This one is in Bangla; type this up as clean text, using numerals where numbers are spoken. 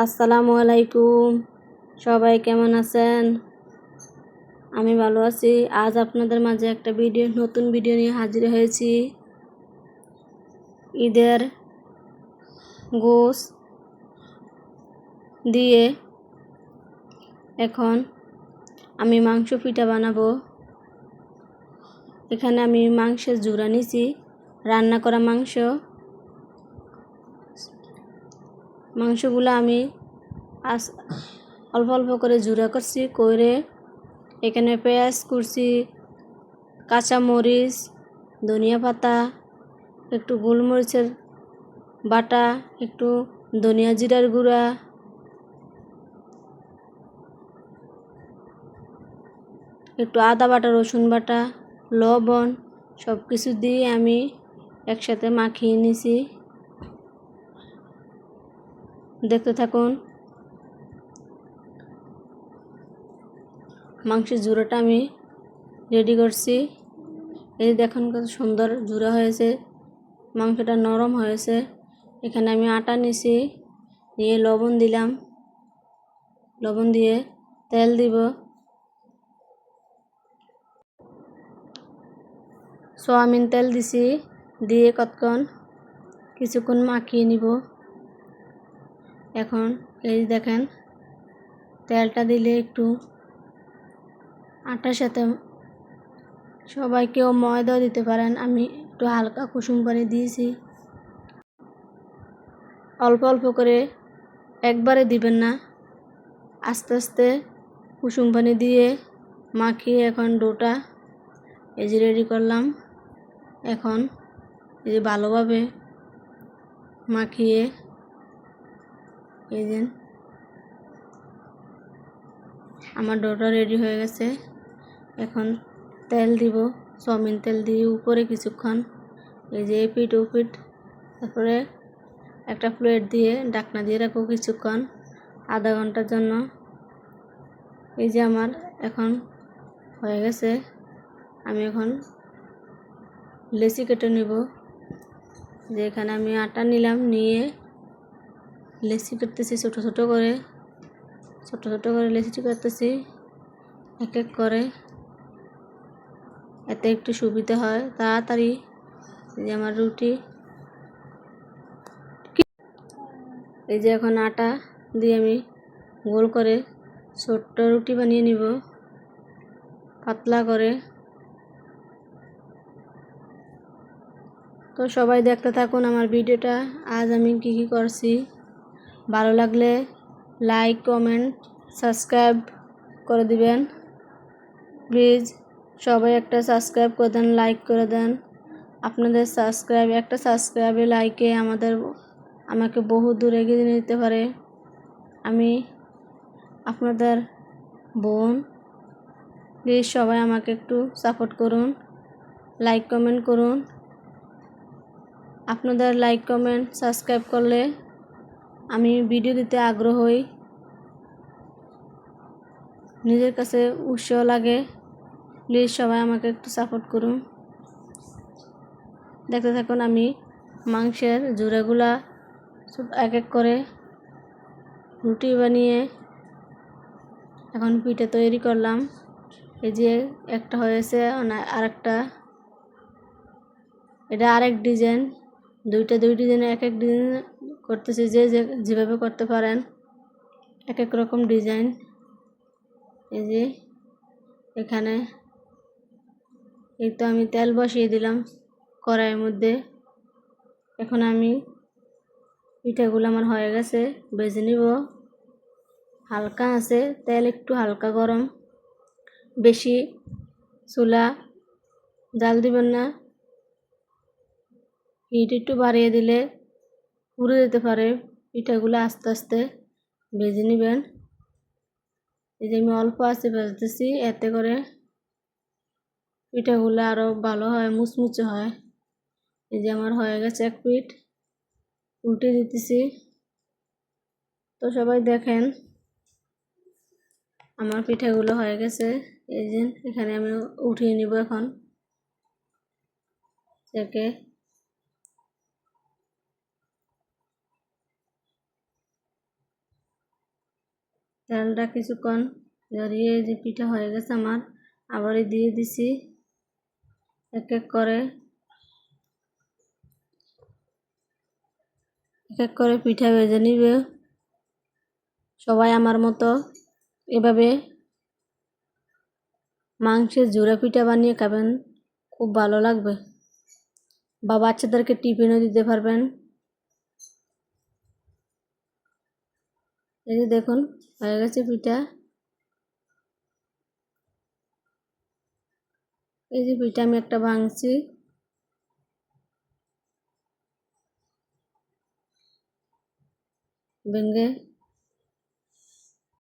আসসালামু আলাইকুম। সবাই কেমন আছেন? আমি ভালো আছি। আজ আপনাদের মাঝে একটা নতুন ভিডিও নিয়ে হাজির হয়েছি। ঈদের গোশত দিয়ে এখন আমি মাংস পিঠা বানাবো। এখানে আমি মাংসের জোড়া নিয়েছি, রান্না করা মাংসগুলো আমি অল্প অল্প করে জোড়া করছি, করে এখানে পেঁয়াজ কুচি, কাঁচামরিচ, ধনিয়া পাতা, একটু গোলমরিচের বাটা, একটু ধনিয়া জিরার গুঁড়া, একটু আদা বাটা, রসুন বাটা, লবণ সব কিছু দিয়ে আমি একসাথে মাখিয়ে নিয়েছি। দেখতে থাকুন। মাংসের জোড়াটা আমি রেডি করছি। এই দেখুন কত সুন্দর জোড়া হয়েছে, মাংসটা নরম হয়েছে। এখানে আমি আটা নিয়েছি, নিয়ে লবণ দিলাম, লবণ দিয়ে তেল দিব, সয়াবিন তেল দিছি, দিয়ে কিছুক্ষণ মাখিয়ে নিব। এখন এই দেখেন, তেলটা দিলে একটু আটার সাথে সবাই কেউ ময়দাও দিতে পারেন, আমি একটু হালকা কুসুম পানি দিয়েছি। অল্প অল্প করে, একবারে দিবেন না, আস্তে আস্তে কুসুম পানি দিয়ে মাখিয়ে এখন ডোটা এই যে রেডি করলাম। এখন এই যে ভালোভাবে মাখিয়ে এই যে আমার ডোটা রেডি হয়ে গেছে। এখন তেল দিব, সয়াবিন তেল দিয়ে উপরে কিছুক্ষণ এই যে এপিট ওপিট, তারপরে একটা প্লেট দিয়ে ঢাকনা দিয়ে রাখবো কিছুক্ষণ, আধা ঘন্টার জন্য। এই যে আমার এখন হয়ে গেছে। আমি এখন লেচি কেটে নেব। যে এখানে আমি আটা নিলাম, নিয়ে লেচি কাটতেছি ছোট ছোট করে লেচি কাটতেছি এক এক করে, এতে একটু সুবিধা হয় তাড়াতাড়ি। এই যে আমার রুটি, এই যে এখন আটা দিয়ে আমি গোল করে ছোট্ট রুটি বানিয়ে নিব, পাতলা করে। তো সবাই দেখতে থাকুন আমার ভিডিওটা, আজ আমি কি কি করছি। ভালো লাগলে লাইক, কমেন্ট, সাবস্ক্রাইব করে দিবেন প্লিজ। সবাই একটা সাবস্ক্রাইব করে দেন, লাইক করে দেন। আপনাদের একটা সাবস্ক্রাইবে, লাইকে আমাকে বহু দূর এগিয়ে নিতে পারে। আমি আপনাদের বোন, প্লিজ সবাই আমাকে একটু সাপোর্ট করুন, লাইক কমেন্ট করুন। আপনাদের লাইক কমেন্ট সাবস্ক্রাইব করলে আমি ভিডিও দিতে আগ্রহ হই, নিজের কাছে উৎসাহ লাগে। প্লিজ সবাই আমাকে একটু সাপোর্ট করুন। দেখতে থাকুন আমি মাংসের জোড়াগুলা এক এক করে রুটি বানিয়ে এখন পিঠে তৈরি করলাম। এই যে একটা হয়েছে, আরেকটা, এটা আরেক ডিজাইন। দুই ডিজাইনে এক এক ডিজাইন করতেছি, যেভাবে করতে পারেন, এক এক রকম ডিজাইন। এই যে এখানে এই তো আমি তেল বসিয়ে দিলাম কড়াইয়ের মধ্যে। এখন আমি পিঠাগুলো আমার হয়ে গেছে, ভেজে নিব। হালকা আছে তেল, একটু হালকা গরম, বেশি চুলা জাল দিবেন না, হিট একটু বাড়িয়ে দিলে পুড়ে যেতে পারে। পিঠাগুলো আস্তে আস্তে ভেজে নেবেন। এই যে আমি অল্প আছে ভাজতেছি, এতে করে পিঠাগুলো আরও ভালো হয়, মুচমুচে হয়। এই যে আমার হয়ে গেছে এক পিঠ, উল্টে দিতেছি। তো সবাই দেখেন আমার পিঠাগুলো হয়ে গেছে। এই যে এখানে আমি উঠিয়ে নিব এখন থেকে। তেলটা কিছুক্ষণ জড়িয়ে এই যে পিঠা হয়ে গেছে আমার। আবারই দিয়ে দিছি এক এক করে পিঠা ভেজে নিবে। সবাই আমার মতো এভাবে মাংসের ঝুরা পিঠা বানিয়ে খাবেন, খুব ভালো লাগবে, বা বাচ্চাদেরকে টিফিনও দিতে পারবেন। এই যে দেখুন হয়ে গেছে পিঠা। এই যে পিঠা আমি একটা ভাঙছি, ভেঙে